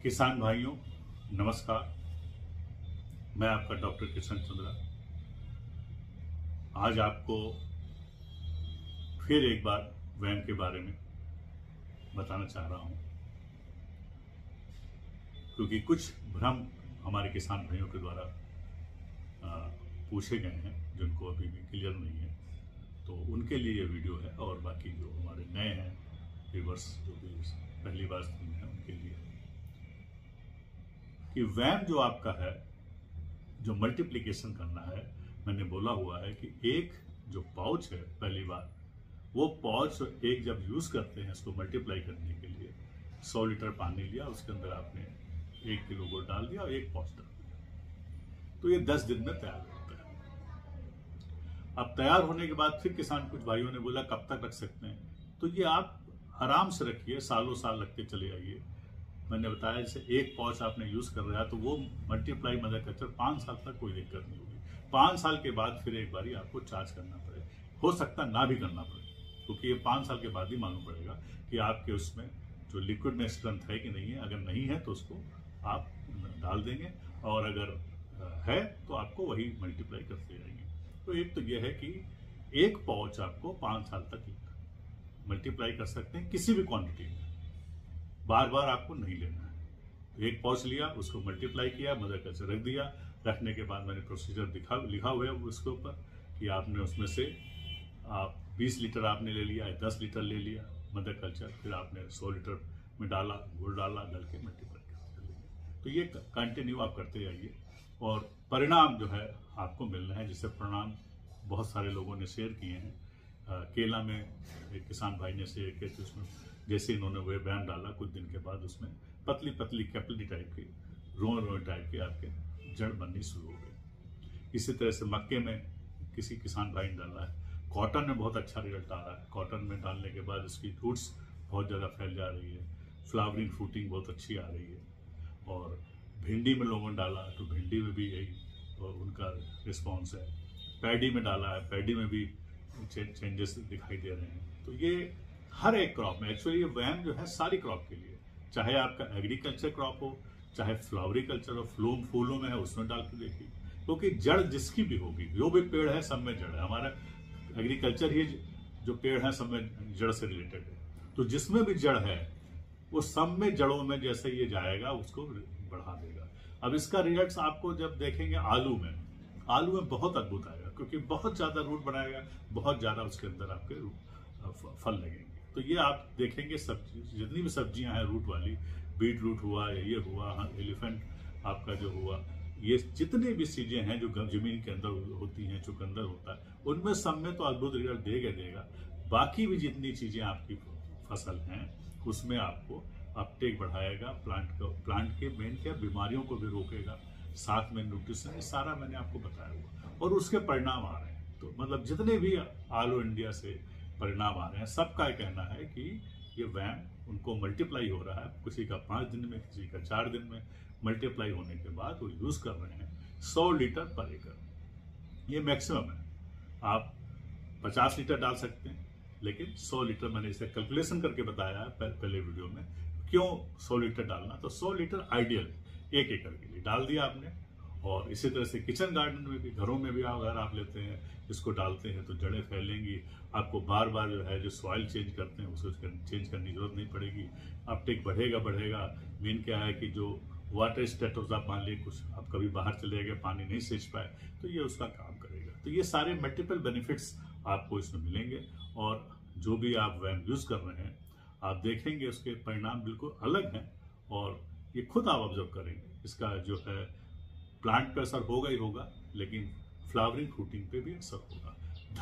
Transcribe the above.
किसान भाइयों नमस्कार। मैं आपका डॉक्टर किशन चंद्रा आज आपको फिर एक बार वैम के बारे में बताना चाह रहा हूं, क्योंकि कुछ भ्रम हमारे किसान भाइयों के द्वारा पूछे गए हैं जिनको अभी भी क्लियर नहीं है, तो उनके लिए ये वीडियो है। और बाकी जो हमारे नए हैं व्यूअर्स, जो भी पहली बार सुन हैं, उनके लिए कि वैम जो आपका है, जो मल्टीप्लिकेशन करना है, मैंने बोला हुआ है कि एक जो पाउच है, पहली बार वो पाउच एक जब यूज करते हैं इसको मल्टीप्लाई करने के लिए 100 लीटर पानी लिया, उसके अंदर आपने 1 किलो गुड़ डाल दिया और 1 पाउच डाल दिया, तो ये 10 दिन में तैयार होता है। अब तैयार होने के बाद फिर किसान कुछ भाइयों ने बोला कब तक रख सकते हैं, तो ये आप आराम से रखिए, सालों साल रखते चले आइए। मैंने बताया जैसे 1 पाउच आपने यूज कर रहा है तो वो मल्टीप्लाई मदर कल्चर 5 साल तक कोई दिक्कत नहीं होगी। 5 साल के बाद फिर एक बारी आपको चार्ज करना पड़े, हो सकता ना भी करना पड़े, क्योंकि ये 5 साल के बाद ही मालूम पड़ेगा कि आपके उसमें जो लिक्विड में स्ट्रेंथ है कि नहीं है। अगर नहीं है तो उसको आप डाल देंगे, और अगर है तो आपको वही मल्टीप्लाई करते जाएंगे। तो एक तो यह है कि 1 पाउच आपको 5 साल तक मल्टीप्लाई कर सकते हैं किसी भी क्वांटिटी में, बार बार आपको नहीं लेना है। तो 1 पाउच लिया, उसको मल्टीप्लाई किया, मदर कल्चर रख दिया। रखने के बाद मैंने प्रोसीजर लिखा हुआ है उसके ऊपर कि आपने उसमें से आप 20 लीटर आपने ले लिया, 10 लीटर ले लिया मदर कल्चर, फिर आपने 100 लीटर में डाला, गुड़ डाला, डाल के मल्टीप्लाई कर लिया। तो ये कंटिन्यू आप करते जाइए और परिणाम जो है आपको मिलना है, जिससे परिणाम बहुत सारे लोगों ने शेयर किए हैं। केला में एक किसान भाई ने शेयर किए थे, उसमें जैसे इन्होंने वो वैम डाला, कुछ दिन के बाद उसमें पतली पतली कैपिलरी टाइप की, रोए टाइप की आपके जड़ बननी शुरू हो गई। इसी तरह से मक्के में किसी किसान भाई ने डाला है। कॉटन में बहुत अच्छा रिजल्ट आ रहा है। कॉटन में डालने के बाद उसकी रूट्स बहुत ज़्यादा फैल जा रही है, फ्लावरिंग फ्रूटिंग बहुत अच्छी आ रही है। और भिंडी में लोगों ने डाला तो भिंडी में भी यही और उनका रिस्पॉन्स है। पैडी में डाला है, पैडी में भी चेंजेस दिखाई दे रहे हैं। तो ये हर एक क्रॉप में, एक्चुअली ये वैम जो है सारी क्रॉप के लिए, चाहे आपका एग्रीकल्चर क्रॉप हो, चाहे फ्लावरी कल्चर हो, फूलों में है उसमें डाल के देखिए, क्योंकि जड़ जिसकी भी होगी, जो भी पेड़ है सब में जड़ है। हमारा एग्रीकल्चर ही जो पेड़ है सब में जड़ से रिलेटेड है, तो जिसमें भी जड़ है वो सब में जड़ों में जैसे ये जाएगा उसको बढ़ा देगा। अब इसका रिजल्ट आपको जब देखेंगे आलू में बहुत अद्भुत आएगा, क्योंकि बहुत ज्यादा रूट बनाएगा, बहुत ज्यादा उसके अंदर आपके फल लगेंगे। तो ये आप देखेंगे सब्जी, जितनी भी सब्जियां हैं रूट वाली, बीट रूट हुआ, ये हुआ, एलिफेंट आपका जो हुआ, ये जितनी भी चीजें हैं जो जमीन के अंदर होती हैं, चुकंदर होता है, उनमें सब में तो अद्भुत रिजल्ट देगा। बाकी भी जितनी चीजें आपकी फसल हैं उसमें आपको अपटेक बढ़ाएगा, प्लांट के मेन क्या बीमारियों को भी रोकेगा, साथ में न्यूट्रिशन, ये सारा मैंने आपको बताया हुआ, और उसके परिणाम आ रहे हैं। तो मतलब जितने भी ऑल ओवर इंडिया से परिणाम आ रहे हैं, सबका कहना है कि ये वैम उनको मल्टीप्लाई हो रहा है, किसी का 5 दिन में, किसी का 4 दिन में। मल्टीप्लाई होने के बाद वो यूज कर रहे हैं 100 लीटर पर एकड़, ये मैक्सिमम है। आप 50 लीटर डाल सकते हैं, लेकिन 100 लीटर मैंने इसे कैलकुलेशन करके बताया है पहले वीडियो में। क्यों 100 लीटर डालना, तो 100 लीटर आइडियल 1 एकड़ के लिए डाल दिया आपने। और इसी तरह से किचन गार्डन में भी, घरों में भी अगर आप लेते हैं, इसको डालते हैं तो जड़ें फैलेंगी। आपको बार बार जो है जो सॉइल चेंज करते हैं उसको चेंज करने की जरूरत नहीं पड़ेगी। अपटेक बढ़ेगा। मेन क्या है कि जो वाटर स्टेटस आप मान लीजिए कुछ आप कभी बाहर चले गए, पानी नहीं सींच पाए, तो ये उसका काम करेगा। तो ये सारे मल्टीपल बेनिफिट्स आपको इसमें मिलेंगे। और जो भी आप वैम यूज कर रहे हैं, आप देखेंगे उसके परिणाम बिल्कुल अलग हैं, और ये खुद आप ऑब्जर्व करेंगे। इसका जो है प्लांट पे असर होगा ही होगा, लेकिन फ्लावरिंग फ्रूटिंग पे भी असर होगा।